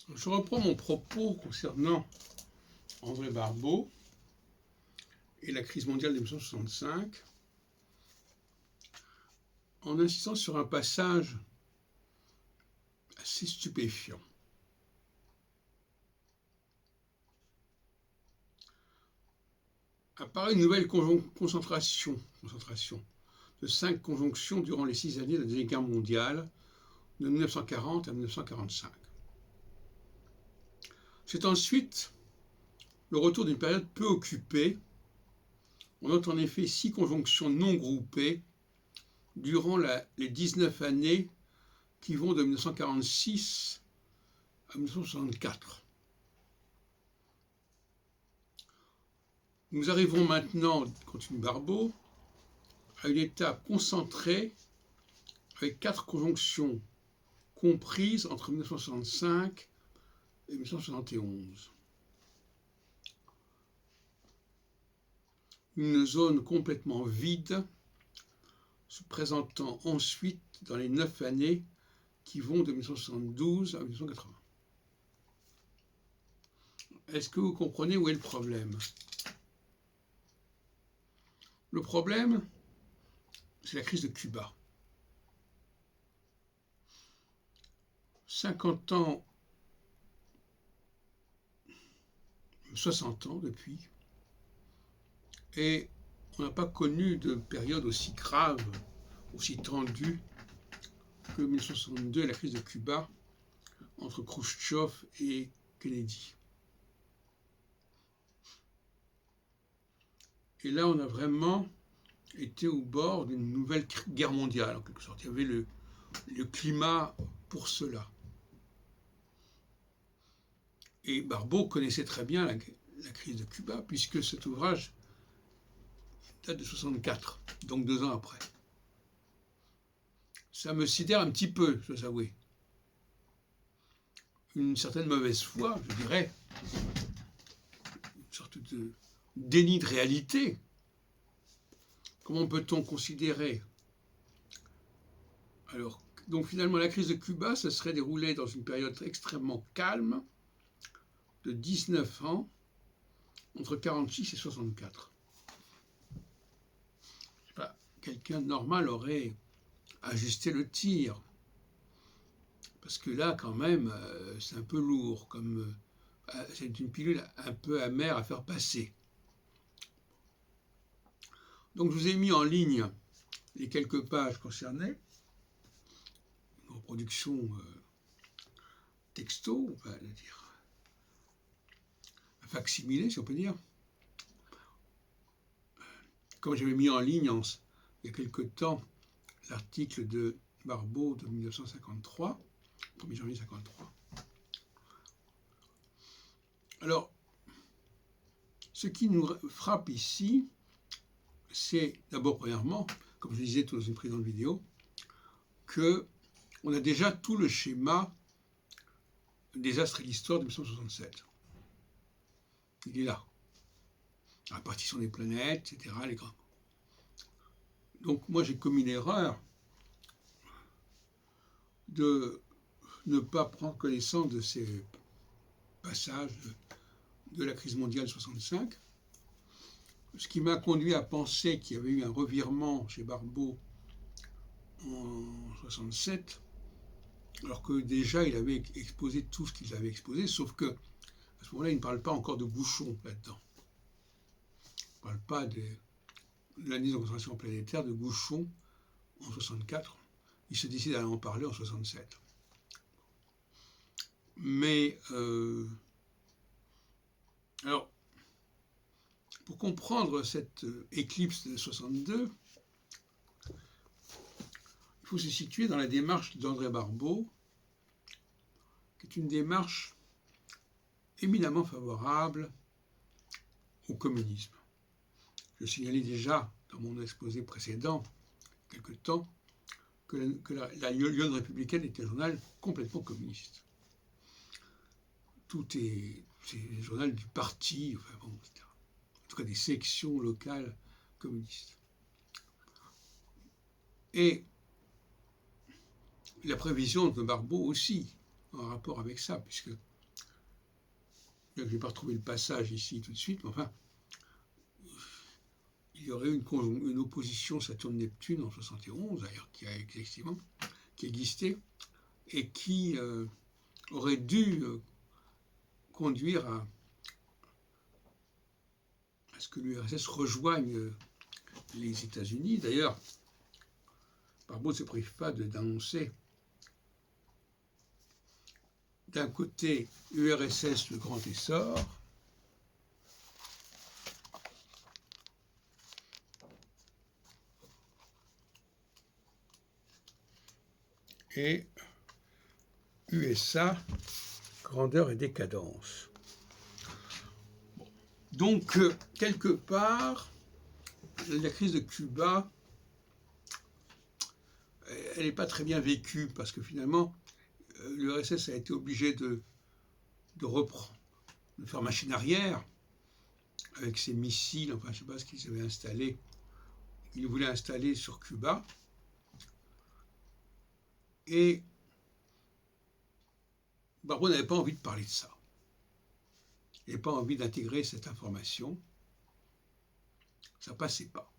Je reprends mon propos concernant André Barbeau et la crise mondiale de 1965 en insistant sur un passage assez stupéfiant. Apparaît une nouvelle concentration de 5 conjonctions durant les 6 années de la Deuxième Guerre mondiale, de 1940 à 1945. C'est ensuite le retour d'une période peu occupée. On note en effet 6 conjonctions non groupées durant les 19 années qui vont de 1946 à 1964. Nous arrivons maintenant, continue Barbeau, à une étape concentrée avec 4 conjonctions comprises entre 1965 et 1971. Une zone complètement vide se présentant ensuite dans les 9 années qui vont de 1972 à 1980. Est-ce que vous comprenez où est le problème ? Le problème, c'est la crise de Cuba. 50 ans, 60 ans depuis, et on n'a pas connu de période aussi grave, aussi tendue que 1962 et la crise de Cuba entre Khrouchtchev et Kennedy. Et là, on a vraiment été au bord d'une nouvelle guerre mondiale, en quelque sorte. Il y avait le climat pour cela. Et Barbeau connaissait très bien la crise de Cuba, puisque cet ouvrage date de 64, donc 2 ans après. Ça me sidère un petit peu, je dois avouer. Une certaine mauvaise foi, je dirais, une sorte de déni de réalité. Comment peut-on considérer ? Alors, donc finalement, la crise de Cuba, ça serait déroulée dans une période extrêmement calme, de 19 ans, entre 46 et 64. Quelqu'un de normal aurait ajusté le tir, parce que là, quand même, c'est un peu lourd, c'est une pilule un peu amère à faire passer. Donc, je vous ai mis en ligne les quelques pages concernées, une reproduction texto, on va dire, un facsimilé, si on peut dire. Comme j'avais mis en ligne il y a quelque temps l'article de Barbeau de 1953, 1er janvier 1953. Alors, ce qui nous frappe ici, c'est d'abord, premièrement, comme je le disais dans une précédente vidéo, qu'on a déjà tout le schéma des astres et l'histoire de 1967. Il est là. La répartition des planètes, etc. Les grands. Donc, moi, j'ai commis l'erreur de ne pas prendre connaissance de ces passages de la crise mondiale 65, ce qui m'a conduit à penser qu'il y avait eu un revirement chez Barbeau en 67, alors que déjà il avait exposé tout ce qu'il avait exposé, sauf que à ce moment-là, il ne parle pas encore de bouchons là-dedans. Il ne parle pas de l'année de concentration planétaire de Gouchon en 64. Il se décide à en parler en 67. Mais alors, pour comprendre cette éclipse de 62, il faut se situer dans la démarche d'André Barbeau, qui est une démarche éminemment favorable au communisme. Je signalais déjà dans mon exposé précédent, quelque temps, que la Lyon républicaine était un journal complètement communiste. C'est le journal du parti, enfin bon, etc. En tout cas des sections locales communistes. Et la prévision de Barbeau aussi, en rapport avec ça, puisque Je n'ai pas retrouvé le passage ici tout de suite, mais enfin, il y aurait eu une opposition Saturne-Neptune en 71, d'ailleurs, qui existait, et qui aurait dû conduire à ce que l'URSS rejoigne les États-Unis. D'ailleurs, Barbeau ne se prive pas d'annoncer d'un côté URSS le grand essor, et USA grandeur et décadence. Donc, quelque part, la crise de Cuba, elle n'est pas très bien vécue, parce que finalement, l'URSS a été obligé de reprendre, de faire machine arrière, avec ses missiles, enfin, je ne sais pas ce qu'ils avaient installé, ils voulaient installer sur Cuba. Et Barbeau n'avait pas envie de parler de ça. Il n'avait pas envie d'intégrer cette information. Ça ne passait pas.